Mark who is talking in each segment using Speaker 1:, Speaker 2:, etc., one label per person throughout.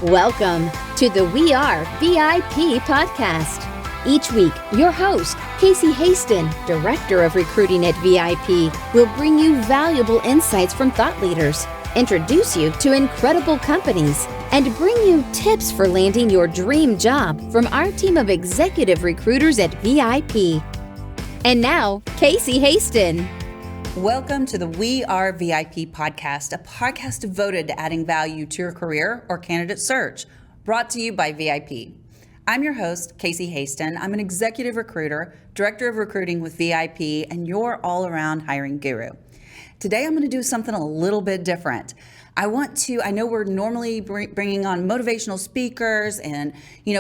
Speaker 1: Welcome to the We Are VIP podcast. Each week, your host, Casey Hasten, Director of Recruiting at VIP, will bring you valuable insights from thought leaders, introduce you to incredible companies, and bring you tips for landing your dream job from our team of executive recruiters at VIP. And now, Casey Hasten.
Speaker 2: Welcome to the We Are VIP podcast, a podcast devoted to adding value to your career or candidate search, brought to you by VIP. I'm your host, Casey Hasten. I'm an executive recruiter, director of recruiting with VIP, and your all-around hiring guru. Today, I'm going to do something a little bit different. I know we're normally bringing on motivational speakers and,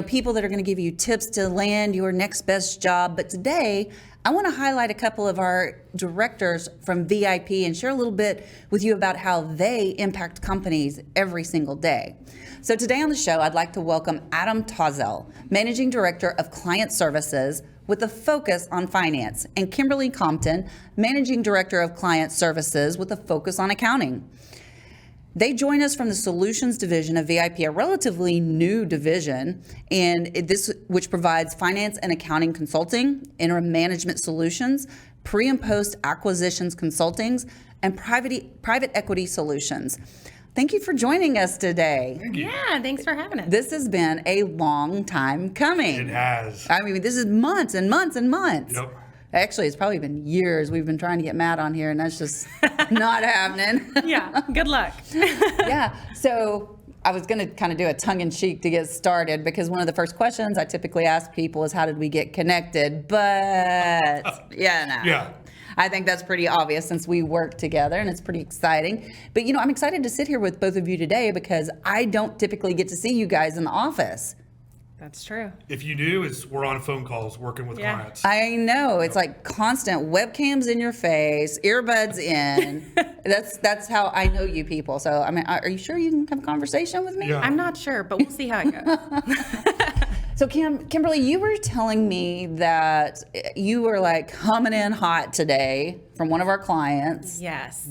Speaker 2: people that are going to give you tips to land your next best job. But today, I want to highlight a couple of our directors from VIP and share a little bit with you about how they impact companies every single day. So today on the show, I'd like to welcome Adam Tauzel, Managing Director of Client Services with a focus on finance, and Kimberly Compton, Managing Director of Client Services with a focus on accounting. They join us from the Solutions Division of VIP, a relatively new division, which provides finance and accounting consulting, interim management solutions, pre and post acquisitions consultings, and private equity solutions. Thank you for joining us today.
Speaker 3: Thank you. Yeah, thanks for having us.
Speaker 2: This has been a long time coming.
Speaker 3: It has.
Speaker 2: I mean, this is months and months and months.
Speaker 3: Yep.
Speaker 2: Actually, it's probably been years we've been trying to get Matt on here, and that's just not happening.
Speaker 3: Yeah, good luck.
Speaker 2: Yeah, so I was going to kind of do a tongue-in-cheek to get started, because one of the first questions I typically ask people is, how did we get connected? But,
Speaker 3: Yeah.
Speaker 2: I think that's pretty obvious since we work together, and it's pretty exciting. But, I'm excited to sit here with both of you today because I don't typically get to see you guys in the office.
Speaker 3: That's true. If you do, we're on phone calls working with clients.
Speaker 2: I know. It's like constant webcams in your face, earbuds in. That's how I know you people. So, I mean, are you sure you can have a conversation with me?
Speaker 3: Yeah. I'm not sure, but we'll see how it goes.
Speaker 2: So, Kimberly, you were telling me that you were like coming in hot today from one of our clients.
Speaker 3: Yes.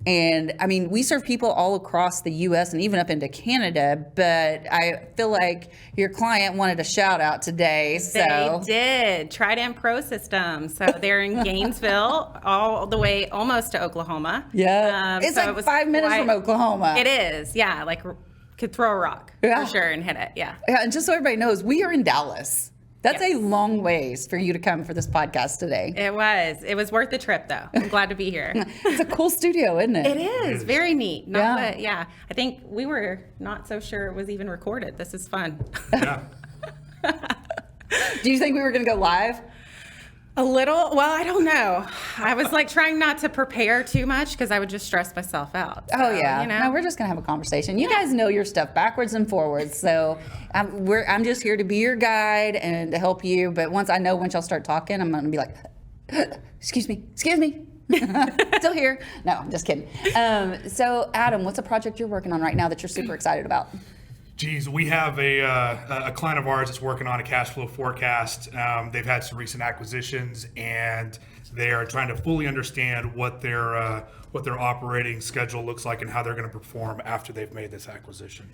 Speaker 2: And I mean, we serve people all across the U.S. and even up into Canada, but I feel like your client wanted a shout out today.
Speaker 3: They did. Trident Pro Systems. So they're in Gainesville, all the way almost to Oklahoma.
Speaker 2: Yeah. It's
Speaker 3: so
Speaker 2: like
Speaker 3: it was
Speaker 2: 5 minutes from Oklahoma.
Speaker 3: It is. Yeah. Like could throw a rock for sure and hit it. Yeah.
Speaker 2: Yeah. And just so everybody knows, we are in Dallas. That's a long ways for you to come for this podcast today.
Speaker 3: It was worth the trip, though. I'm glad to be here.
Speaker 2: It's a cool studio, isn't it?
Speaker 3: It is. Very neat. I think we were not so sure it was even recorded. This is fun. Yeah.
Speaker 2: Do you think we were going to go live?
Speaker 3: A little. Well, I don't know. I was like trying not to prepare too much because I would just stress myself out. So,
Speaker 2: No, we're just going to have a conversation. You guys know your stuff backwards and forwards. So I'm just here to be your guide and to help you. But once y'all start talking, I'm going to be like, excuse me. Still here. No, I'm just kidding. So Adam, what's a project you're working on right now that you're super excited about?
Speaker 3: Geez, we have a client of ours that's working on a cash flow forecast. They've had some recent acquisitions, and they are trying to fully understand what their operating schedule looks like and how they're going to perform after they've made this acquisition.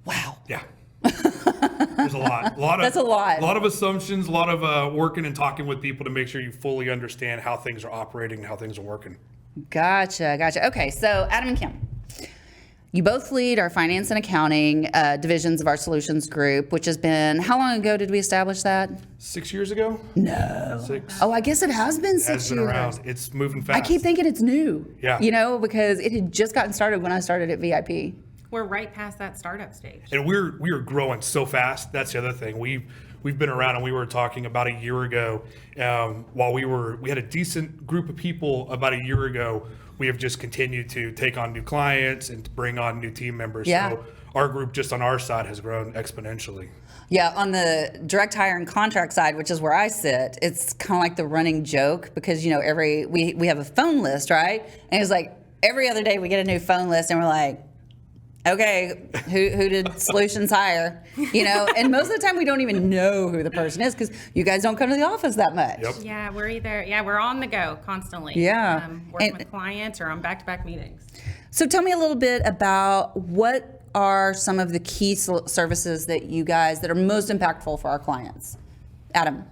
Speaker 2: Wow.
Speaker 3: Yeah. There's a lot.
Speaker 2: That's a lot.
Speaker 3: A lot of assumptions, a lot of working and talking with people to make sure you fully understand how things are operating and how things are working.
Speaker 2: Gotcha. Okay, so Adam and Kim, you both lead our finance and accounting divisions of our solutions group, which has been, how long ago did we establish that?
Speaker 3: 6 years ago?
Speaker 2: No.
Speaker 3: 6.
Speaker 2: Oh, I guess it has been 6 years.
Speaker 3: It has been around. It's moving fast.
Speaker 2: I keep thinking it's new.
Speaker 3: Yeah.
Speaker 2: Because it had just gotten started when I started at VIP.
Speaker 3: We're right past that startup stage. And we are growing so fast. That's the other thing. We've been around, and we were talking about a year ago, while we had a decent group of people about a year ago. We have just continued to take on new clients and to bring on new team members.
Speaker 2: Yeah.
Speaker 3: So our group just on our side has grown exponentially.
Speaker 2: Yeah, on the direct hire and contract side, which is where I sit, it's kind of like the running joke because, we have a phone list, right? And it's like every other day we get a new phone list and we're like, okay, who did solutions hire? And most of the time we don't even know who the person is because you guys don't come to the office that much.
Speaker 3: Yep.
Speaker 4: Yeah, we're on the go constantly.
Speaker 2: Yeah.
Speaker 4: Working with clients or on back-to-back meetings.
Speaker 2: So tell me a little bit about what are some of the key services that are most impactful for our clients? Adam.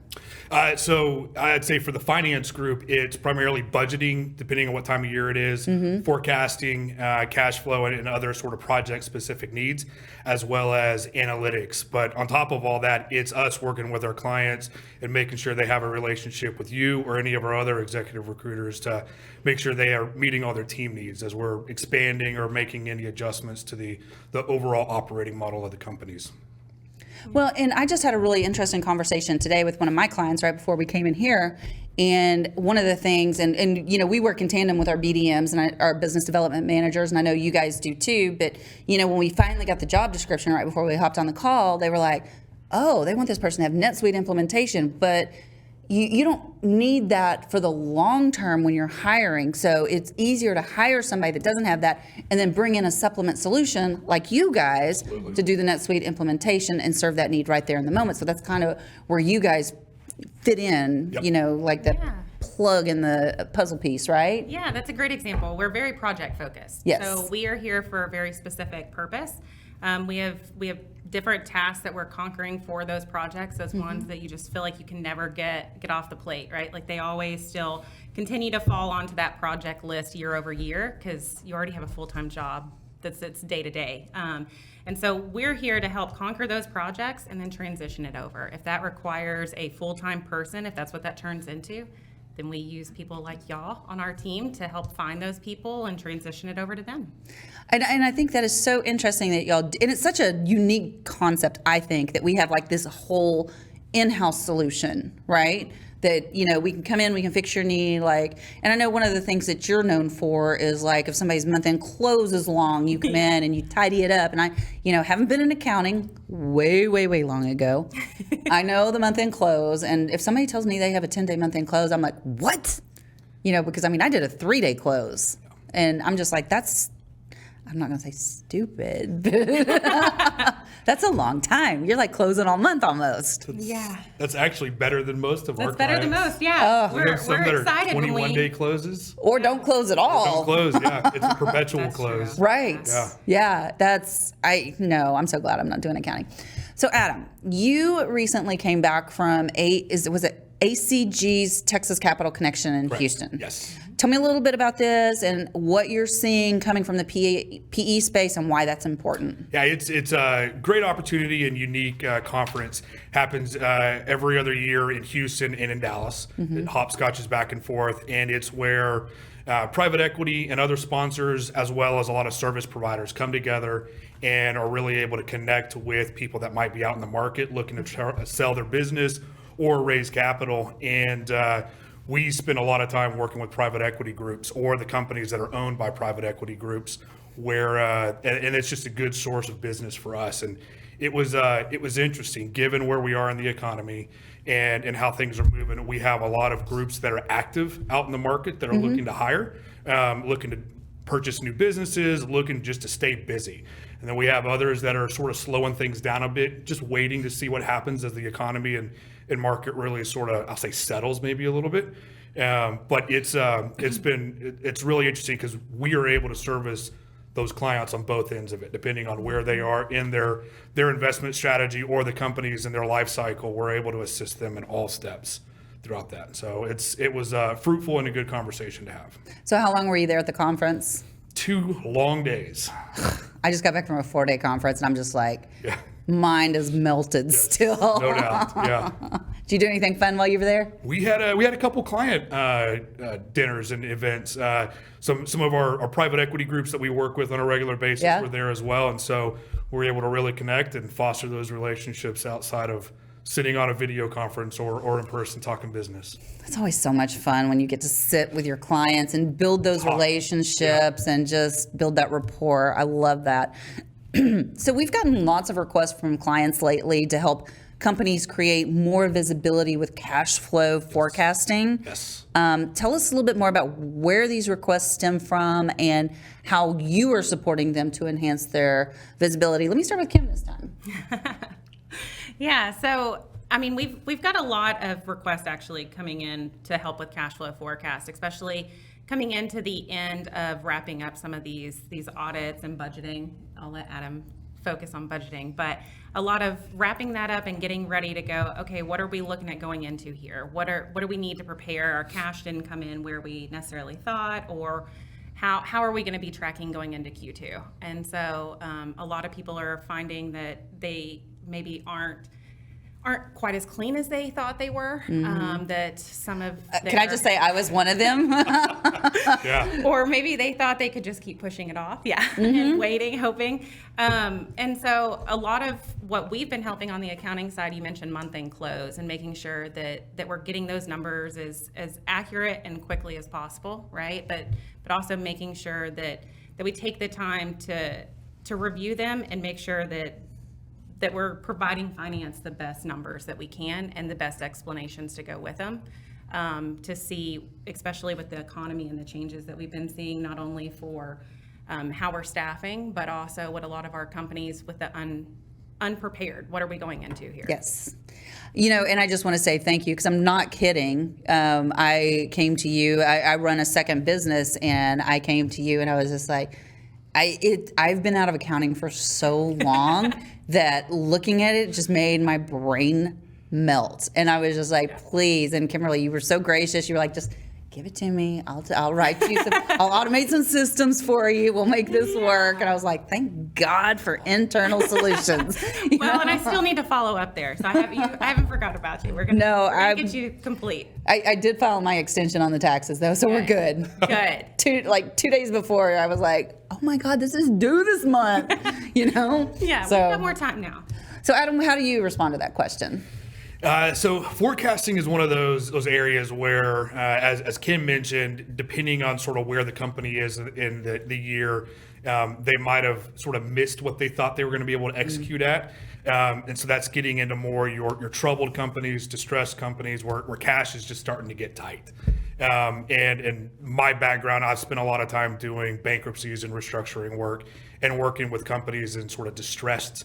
Speaker 3: So I'd say for the finance group, it's primarily budgeting, depending on what time of year it is, forecasting, cash flow, and other sort of project-specific needs, as well as analytics. But on top of all that, it's us working with our clients and making sure they have a relationship with you or any of our other executive recruiters to make sure they are meeting all their team needs as we're expanding or making any adjustments to the overall operating model of the companies.
Speaker 2: Well, and I just had a really interesting conversation today with one of my clients right before we came in here. And one of the things, and we work in tandem with our BDMs and our business development managers, and I know you guys do too, but, when we finally got the job description right before we hopped on the call, they were like, oh, they want this person to have NetSuite implementation, but you don't need that for the long term when you're hiring. So it's easier to hire somebody that doesn't have that and then bring in a supplement solution like you guys to do the NetSuite implementation and serve that need right there in the moment. So that's kind of where you guys fit in, like the plug in the puzzle piece, right?
Speaker 4: Yeah, that's a great example. We're very project focused.
Speaker 2: Yes.
Speaker 4: So we are here for a very specific purpose. We have different tasks that we're conquering for those projects, those ones that you just feel like you can never get off the plate, right? Like they always still continue to fall onto that project list year over year because you already have a full-time job that's day to day. And so we're here to help conquer those projects and then transition it over. If that requires a full-time person, if that's what that turns into, then we use people like y'all on our team to help find those people and transition it over to them.
Speaker 2: And I think that is so interesting that y'all, and it's such a unique concept, I think, that we have like this whole in-house solution, right? That, we can come in, we can fix your need, and I know one of the things that you're known for is like if somebody's month-end close is long, you come in and you tidy it up. And I, haven't been in accounting way, way, way long ago. I know the month-end close, and if somebody tells me they have a 10-day month-end close, I'm like, what? Because I did a 3-day close, and I'm just like, I'm not going to say stupid, but that's a long time. You're like closing all month almost.
Speaker 3: That's actually better than most of our clients.
Speaker 4: That's better than most, yeah.
Speaker 3: We have some that are
Speaker 4: excited
Speaker 3: 21-day closes.
Speaker 2: Or don't close at all.
Speaker 3: Don't close, yeah. It's a perpetual close.
Speaker 2: True. Right.
Speaker 3: Yeah.
Speaker 2: I'm so glad I'm not doing accounting. So Adam, you recently came back from was it ACG's Texas Capital Connection in Houston?
Speaker 3: Yes.
Speaker 2: Tell me a little bit about this and what you're seeing coming from the PE space and why that's important.
Speaker 3: Yeah, it's a great opportunity and unique conference. Happens every other year in Houston and in Dallas. It hopscotches back and forth, and it's where private equity and other sponsors, as well as a lot of service providers, come together and are really able to connect with people that might be out in the market looking to sell their business or raise capital. And we spend a lot of time working with private equity groups or the companies that are owned by private equity groups where, and it's just a good source of business for us. And it was interesting given where we are in the economy and how things are moving. We have a lot of groups that are active out in the market that are looking to hire, looking to purchase new businesses, looking just to stay busy. And then we have others that are sort of slowing things down a bit, just waiting to see what happens as the economy and market really sort of, I'll say, settles maybe a little bit. But it's really interesting because we are able to service those clients on both ends of it, depending on where they are in their investment strategy or the companies in their life cycle. We're able to assist them in all steps throughout that. So it was fruitful and a good conversation to have.
Speaker 2: So how long were you there at the conference?
Speaker 3: 2 long days.
Speaker 2: I just got back from a 4-day conference, and I'm just like, mind is melted still.
Speaker 3: No doubt, yeah.
Speaker 2: Did you do anything fun while you were there?
Speaker 3: We had a couple client dinners and events. Some of our private equity groups that we work with on a regular basis were there as well, and so we're able to really connect and foster those relationships outside of sitting on a video conference or in person talking business.
Speaker 2: It's always so much fun when you get to sit with your clients and build those relationships and just build that rapport. I love that. So we've gotten lots of requests from clients lately to help companies create more visibility with cash flow forecasting.
Speaker 3: Yes.
Speaker 2: Tell us a little bit more about where these requests stem from and how you are supporting them to enhance their visibility. Let me start with Kim this time.
Speaker 4: Yeah, so I mean, we've got a lot of requests actually coming in to help with cash flow forecast, especially coming into the end of wrapping up some of these audits and budgeting. I'll let Adam focus on budgeting, but a lot of wrapping that up and getting ready to go, okay, what are we looking at going into here? What do we need to prepare? Our cash didn't come in where we necessarily thought, or how are we going to be tracking going into Q2? And so a lot of people are finding that they maybe aren't quite as clean as they thought they were. That some of
Speaker 2: can I just say I was one of them?
Speaker 3: Yeah.
Speaker 4: Or maybe they thought they could just keep pushing it off, and waiting, hoping. And so a lot of what we've been helping on the accounting side, you mentioned month-end close and making sure that we're getting those numbers as accurate and quickly as possible, right? But also making sure that we take the time to review them and make sure that we're providing finance the best numbers that we can and the best explanations to go with them, to see, especially with the economy and the changes that we've been seeing, not only for how we're staffing, but also what a lot of our companies with the unprepared, what are we going into here?
Speaker 2: Yes. And I just want to say thank you, because I'm not kidding. I came to you, I run a second business, and I came to you and I was just like, I've been out of accounting for so long that looking at it just made my brain melt. And I was just like, please. And Kimberly, you were so gracious. You were like, just give it to me. I'll write you some, I'll automate some systems for you. We'll make this work. And I was like, thank God for internal solutions.
Speaker 4: And I still need to follow up there. So I haven't forgot about you. We're gonna get you complete.
Speaker 2: I did file my extension on the taxes though, so we're good.
Speaker 4: Good.
Speaker 2: 2 days before, I was like, oh my God, this is due this month.
Speaker 4: Yeah,
Speaker 2: so,
Speaker 4: we have more time now.
Speaker 2: So Adam, how do you respond to that question?
Speaker 3: So forecasting is one of those areas where, as Kim mentioned, depending on sort of where the company is in the year, they might have sort of missed what they thought they were going to be able to execute at. And so that's getting into more your troubled companies, distressed companies, where cash is just starting to get tight. And my background, I've spent a lot of time doing bankruptcies and restructuring work and working with companies in sort of distressed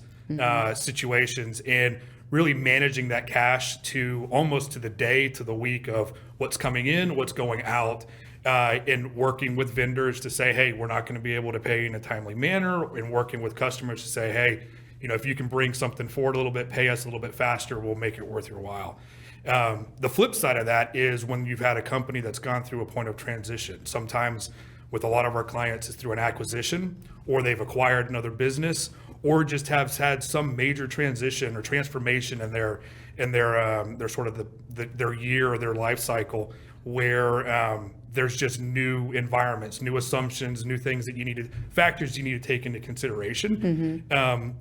Speaker 3: situations, and really managing that cash to almost to the day, to the week of what's coming in, what's going out, and working with vendors to say, hey, we're not going to be able to pay in a timely manner, and working with customers to say, hey, if you can bring something forward a little bit, pay us a little bit faster, we'll make it worth your while. The flip side of that is when you've had a company that's gone through a point of transition. Sometimes with a lot of our clients, it's through an acquisition, or they've acquired another business, or just have had some major transition or transformation in their sort of their year or their life cycle, where there's just new environments, new assumptions, new things that factors you need to take into consideration,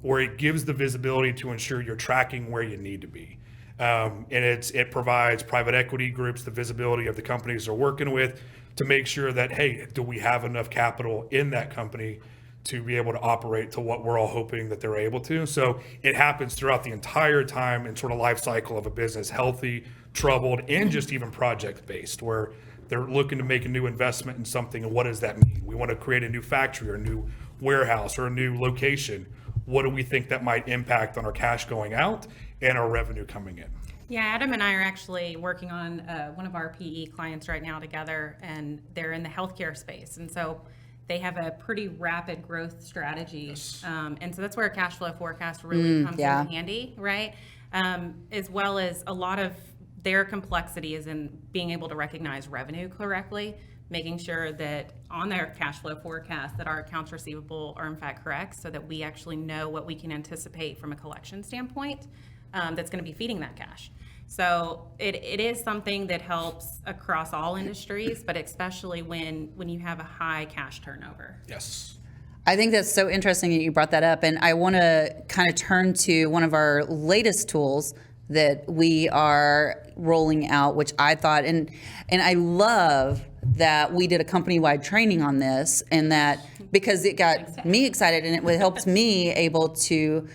Speaker 3: where it gives the visibility to ensure you're tracking where you need to be. And it provides private equity groups the visibility of the companies they're working with to make sure that, hey, do we have enough capital in that company to be able to operate to what we're all hoping that they're able to. So it happens throughout the entire time and sort of life cycle of a business, healthy, troubled, and just even project-based, where they're looking to make a new investment in something. And what does that mean? We want to create a new factory or a new warehouse or a new location. What do we think that might impact on our cash going out and our revenue coming in?
Speaker 4: Yeah, Adam and I are actually working on one of our PE clients right now together, and they're in the healthcare space. And so they have a pretty rapid growth strategy.
Speaker 3: Yes.
Speaker 4: And so that's where a cash flow forecast really comes in handy, right? As well as a lot of their complexity is in being able to recognize revenue correctly, making sure that on their cash flow forecast that our accounts receivable are in fact correct, so that we actually know what we can anticipate from a collection standpoint that's going to be feeding that cash. So it is something that helps across all industries, but especially when you have a high cash turnover.
Speaker 3: Yes.
Speaker 2: I think that's so interesting that you brought that up. And I want to kind of turn to one of our latest tools that we are rolling out, which I thought, and I love that we did a company-wide training on this, and that because it got me excited, and it helps me able to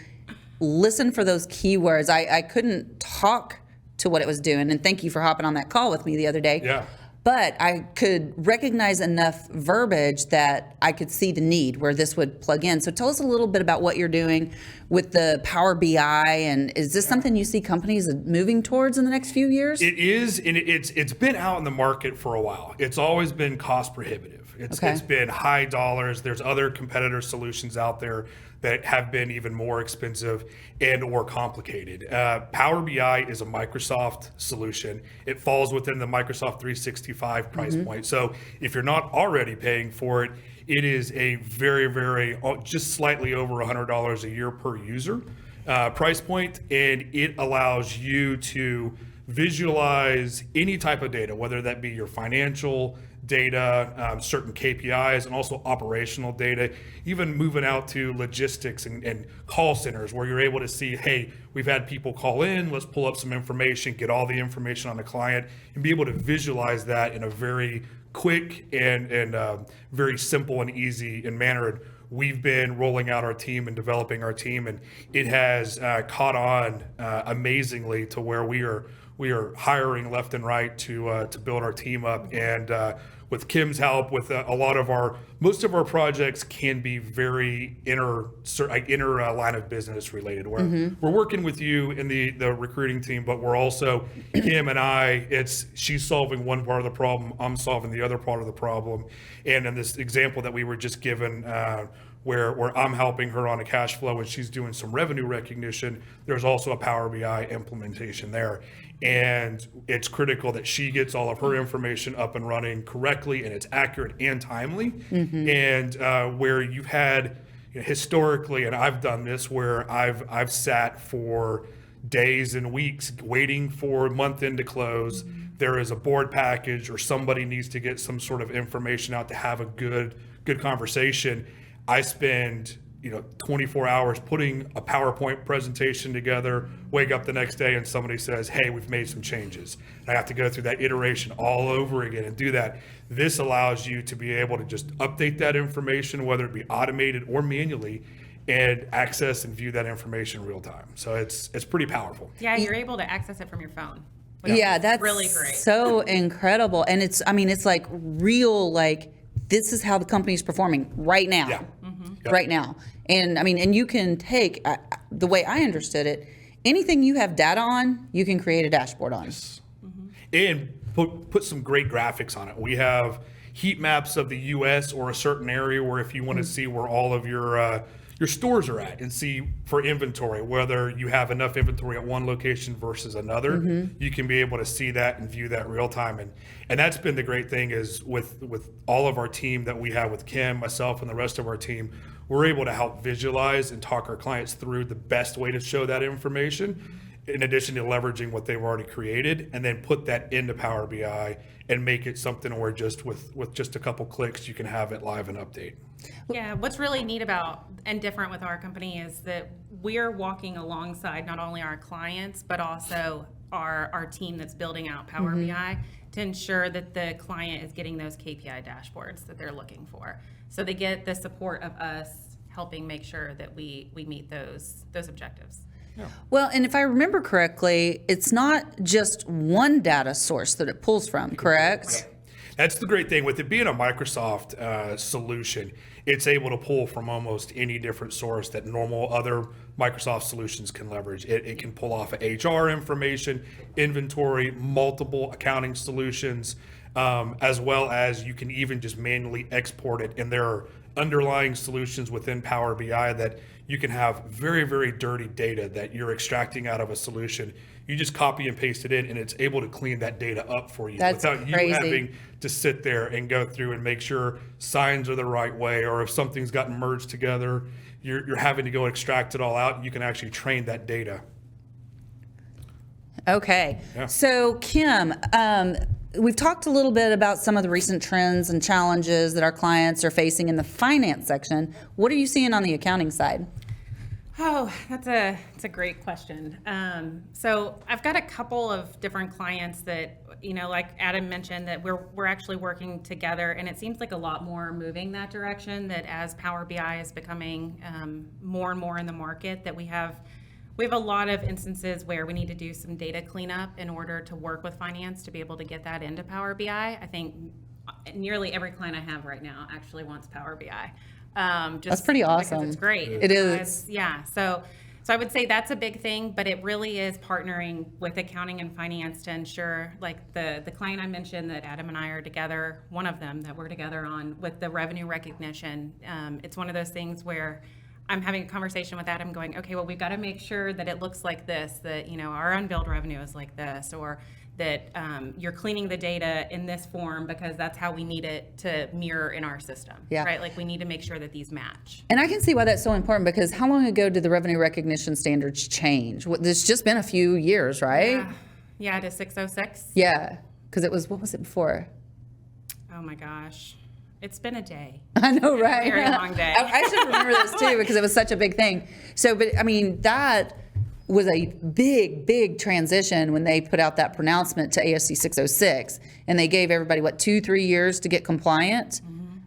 Speaker 2: listen for those keywords. I couldn't talk to what it was doing, and thank you for hopping on that call with me the other day.
Speaker 3: Yeah.
Speaker 2: But I could recognize enough verbiage that I could see the need where this would plug in. So tell us a little bit about what you're doing with the Power BI, and is this something you see companies moving towards in the next few years?
Speaker 3: It is, and it's been out in the market for a while. It's always been cost prohibitive. It's been high dollars. There's other competitor solutions out there that have been even more expensive and or complicated. Power BI is a Microsoft solution. It falls within the Microsoft 365 price point. So if you're not already paying for it, it is a very, very, just slightly over $100 a year per user price point, and it allows you to visualize any type of data, whether that be your financial data, certain KPIs, and also operational data, even moving out to logistics and call centers where you're able to see, hey, we've had people call in, let's pull up some information, get all the information on the client, and be able to visualize that in a very quick and very simple and easy in manner. And we've been rolling out our team and developing our team, and it has caught on amazingly to where we are hiring left and right to build our team up. And with Kim's help, with a lot of most of our projects can be very inner line of business related. Where we're working with you in the recruiting team, but we're also Kim and I. She's solving one part of the problem, I'm solving the other part of the problem. And in this example that we were just given, where I'm helping her on a cash flow and she's doing some revenue recognition, there's also a Power BI implementation there. And it's critical that she gets all of her information up and running correctly, and it's accurate and timely. And where you've had historically, and I've done this, where I've sat for days and weeks waiting for month end to close. There is a board package or somebody needs to get some sort of information out to have a good conversation. I spend 24 hours putting a PowerPoint presentation together, wake up the next day and somebody says, hey, we've made some changes. And I have to go through that iteration all over again and do that. This allows you to be able to just update that information, whether it be automated or manually, and access and view that information real time. So it's pretty powerful.
Speaker 4: Yeah, you're able to access it from your phone.
Speaker 2: Yeah, that's
Speaker 4: really great.
Speaker 2: So incredible. And it's like real, like this is how the company is performing right now.
Speaker 3: Yeah. Yep.
Speaker 2: Right now. And and you can take, the way I understood it, anything you have data on, you can create a dashboard on.
Speaker 3: Yes. And put some great graphics on it. We have heat maps of the U.S. or a certain area where if you want to see where all of your stores are at and see for inventory, whether you have enough inventory at one location versus another, you can be able to see that and view that real time. And that's been the great thing is with all of our team that we have with Kim, myself, and the rest of our team, we're able to help visualize and talk our clients through the best way to show that information, in addition to leveraging what they've already created, and then put that into Power BI and make it something where just with just a couple clicks, you can have it live and update.
Speaker 4: Yeah, what's really neat about and different with our company is that we're walking alongside not only our clients, but also our team that's building out Power BI to ensure that the client is getting those KPI dashboards that they're looking for. So they get the support of us helping make sure that we meet those objectives.
Speaker 3: Yeah.
Speaker 2: Well, and if I remember correctly, it's not just one data source that it pulls from, correct?
Speaker 3: That's the great thing with it being a Microsoft solution. It's able to pull from almost any different source that normal other Microsoft solutions can leverage. It can pull off of HR information, inventory, multiple accounting solutions, as well as you can even just manually export it. And there are underlying solutions within Power BI that you can have very, very dirty data that you're extracting out of a solution. You just copy and paste it in, and it's able to clean that data up for you without you having to sit there and go through and make sure signs are the right way, or if something's gotten merged together, you're having to go extract it all out. You can actually train that data.
Speaker 2: Okay.
Speaker 3: Yeah.
Speaker 2: So Kim, we've talked a little bit about some of the recent trends and challenges that our clients are facing in the finance section. What are you seeing on the accounting side?
Speaker 4: Oh, that's a great question. So I've got a couple of different clients that, like Adam mentioned, that we're actually working together, and it seems like a lot more moving that direction, that as Power BI is becoming more and more in the market, that we have we have a lot of instances where we need to do some data cleanup in order to work with finance to be able to get that into Power BI. I think nearly every client I have right now actually wants Power BI.
Speaker 2: That's pretty awesome.
Speaker 4: Because it's great.
Speaker 2: It is.
Speaker 4: Yeah. So I would say that's a big thing, but it really is partnering with accounting and finance to ensure, like the client I mentioned that Adam and I are together, one of them that we're together on with the revenue recognition. It's one of those things where I'm having a conversation with Adam going, okay, well, we've got to make sure that it looks like this, that, our unbilled revenue is like this, or that you're cleaning the data in this form because that's how we need it to mirror in our system, right? Like we need to make sure that these match.
Speaker 2: And I can see why that's so important, because how long ago did the revenue recognition standards change? It's just been a few years, right?
Speaker 4: Yeah, to 606.
Speaker 2: Yeah, because it was, what was it before?
Speaker 4: Oh my gosh. It's been a day.
Speaker 2: I know, right?
Speaker 4: A very long day.
Speaker 2: I should remember this too, because it was such a big thing. So, but I mean, that was a big transition when they put out that pronouncement to ASC 606, and they gave everybody, 2-3 years to get compliant.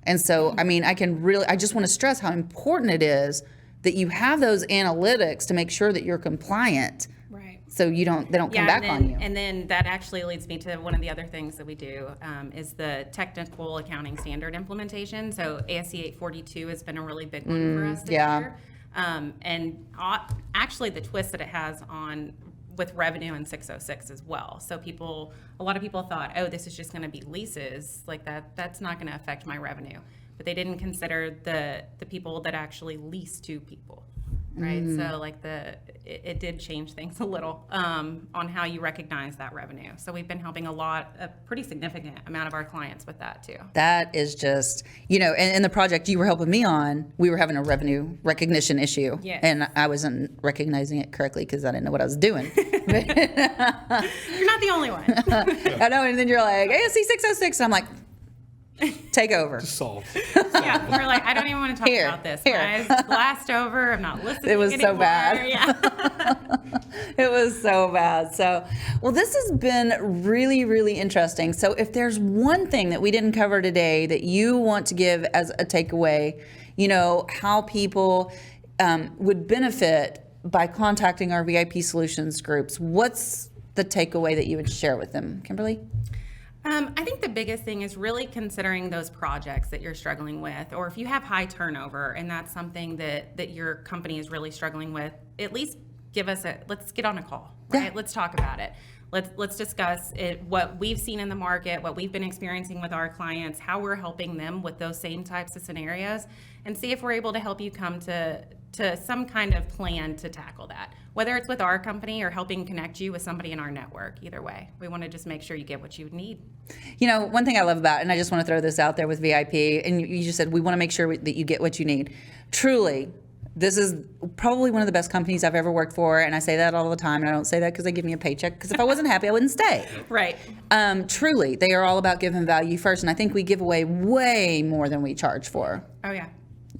Speaker 2: And so, I mean, I just want to stress how important it is that you have those analytics to make sure that you're compliant.
Speaker 4: Right.
Speaker 2: So they don't come back on you.
Speaker 4: And then that actually leads me to one of the other things that we do is the technical accounting standard implementation. So ASC 842 has been a really big one for us this year. And actually the twist that it has on with revenue and 606 as well. So a lot of people thought, oh, this is just going to be leases, like that's not going to affect my revenue. But they didn't consider the people that actually lease to people, right? So like it did change things a little on how you recognize that revenue. So we've been helping a pretty significant amount of our clients with that too.
Speaker 2: That is just, and the project you were helping me on, we were having a revenue recognition issue.
Speaker 4: Yes.
Speaker 2: And I wasn't recognizing it correctly because I didn't know what I was doing.
Speaker 4: You're not the only one.
Speaker 2: I know, and then you're like, ASC 606, and I'm like, take over.
Speaker 3: Solved.
Speaker 4: Yeah, we're like, I don't even want to talk about this, guys. Blast over. I'm not listening.
Speaker 2: It was
Speaker 4: anymore.
Speaker 2: so bad.
Speaker 4: Yeah.
Speaker 2: It was so bad. So, well, this has been really interesting. So if there's one thing that we didn't cover today that you want to give as a takeaway, how people would benefit by contacting our VIP solutions groups, what's the takeaway that you would share with them, Kimberly?
Speaker 4: I think the biggest thing is really considering those projects that you're struggling with, or if you have high turnover and that's something that your company is really struggling with, at least let's get on a call, right? Yeah. Let's talk about it. Let's discuss it, what we've seen in the market, what we've been experiencing with our clients, how we're helping them with those same types of scenarios, and see if we're able to help you come to some kind of plan to tackle that. Whether it's with our company or helping connect you with somebody in our network, either way, we want to just make sure you get what you need.
Speaker 2: One thing I love about, and I just want to throw this out there with VIP, and you just said we want to make sure that you get what you need. Truly, this is probably one of the best companies I've ever worked for, and I say that all the time, and I don't say that because they give me a paycheck, because if I wasn't happy, I wouldn't stay.
Speaker 4: Right.
Speaker 2: Truly, they are all about giving value first, and I think we give away way more than we charge for.
Speaker 4: Oh, yeah.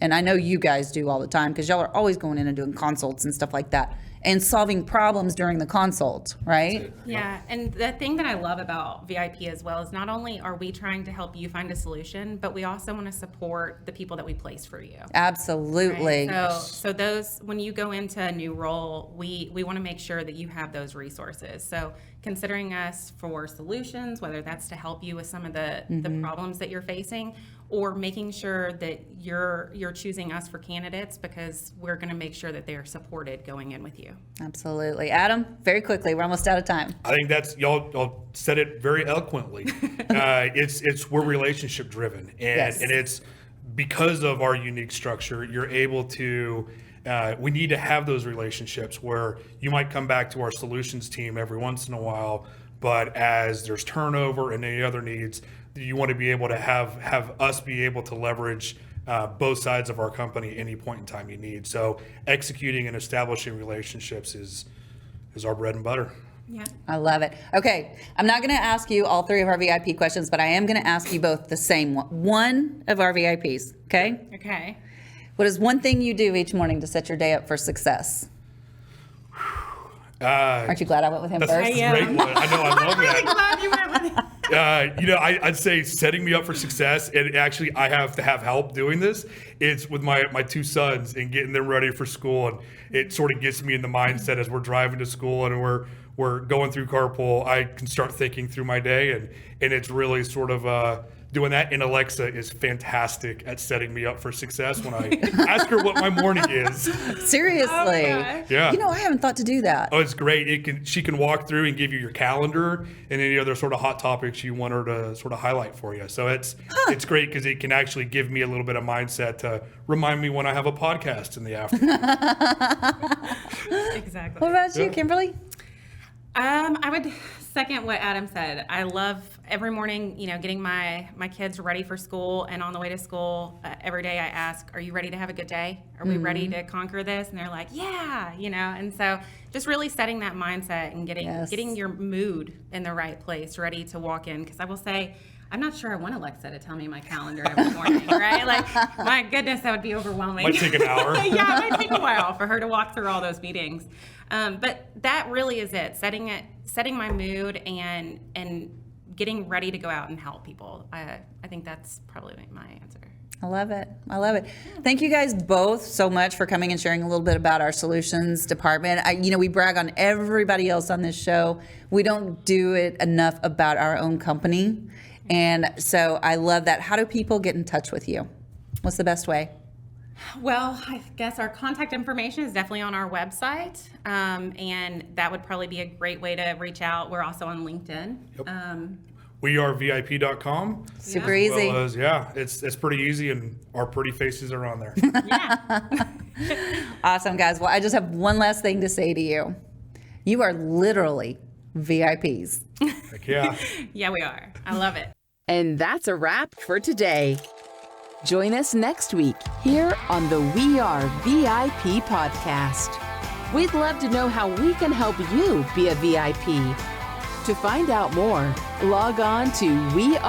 Speaker 2: And I know you guys do all the time, because y'all are always going in and doing consults and stuff like that, and solving problems during the consult, right?
Speaker 4: Yeah, and the thing that I love about VIP as well is not only are we trying to help you find a solution, but we also want to support the people that we place for you.
Speaker 2: Absolutely.
Speaker 4: Right? So those, when you go into a new role, we want to make sure that you have those resources. So considering us for solutions, whether that's to help you with some of the problems that you're facing, or making sure that you're choosing us for candidates, because we're going to make sure that they're supported going in with you.
Speaker 2: Absolutely. Adam, very quickly, we're almost out of time.
Speaker 3: I think that's, y'all said it very eloquently. We're relationship driven, and it's because of our unique structure, you're able to, we need to have those relationships where you might come back to our solutions team every once in a while, but as there's turnover and any other needs, you want to be able to have us be able to leverage both sides of our company any point in time you need. So executing and establishing relationships is our bread and butter.
Speaker 4: Yeah.
Speaker 2: I love it. Okay, I'm not going to ask you all three of our VIP questions, but I am going to ask you both the same one of our VIPs, okay?
Speaker 4: Okay.
Speaker 2: What is one thing you do each morning to set your day up for success? Aren't you glad I went with him first?
Speaker 3: That's a great one. I know, I love
Speaker 4: I'm really
Speaker 3: that.
Speaker 4: glad you went with it.
Speaker 3: I'd say setting me up for success, and actually I have to have help doing this. It's with my two sons and getting them ready for school, and it sort of gets me in the mindset as we're driving to school and we're going through carpool. I can start thinking through my day, and it's really sort of doing that. And Alexa is fantastic at setting me up for success when I ask her what my morning is.
Speaker 2: Seriously.
Speaker 4: Oh,
Speaker 3: Yeah.
Speaker 2: I haven't thought to do that.
Speaker 3: Oh, it's great. She can walk through and give you your calendar and any other sort of hot topics you want her to sort of highlight for you. So it's great because it can actually give me a little bit of mindset to remind me when I have a podcast in the afternoon.
Speaker 4: Exactly.
Speaker 2: What about you, Kimberly?
Speaker 4: I would second what Adam said. I love every morning, getting my kids ready for school, and on the way to school, every day I ask, are you ready to have a good day? Are we ready to conquer this? And they're like, yeah, and so just really setting that mindset and getting your mood in the right place, ready to walk in. Because I will say, I'm not sure I want Alexa to tell me my calendar every morning, right? Like, my goodness, that would be overwhelming.
Speaker 3: Might take an hour.
Speaker 4: Yeah, it might take a while for her to walk through all those meetings. But that really is it, setting my mood and getting ready to go out and help people. I think that's probably my answer.
Speaker 2: I love it. Thank you guys both so much for coming and sharing a little bit about our solutions department. We brag on everybody else on this show. We don't do it enough about our own company. And so I love that. How do people get in touch with you? What's the best way?
Speaker 4: Well, I guess our contact information is definitely on our website, and that would probably be a great way to reach out. We're also on LinkedIn.
Speaker 3: Yep. WeAreVIP.com.
Speaker 2: Super easy.
Speaker 3: Well as, it's pretty easy, and our pretty faces are on there.
Speaker 4: Yeah.
Speaker 2: Awesome, guys. Well, I just have one last thing to say to you. You are literally VIPs.
Speaker 3: Heck yeah.
Speaker 4: Yeah, we are. I love it.
Speaker 1: And that's a wrap for today. Join us next week here on the We Are VIP podcast. We'd love to know how we can help you be a VIP. To find out more, log on to wearevip.com.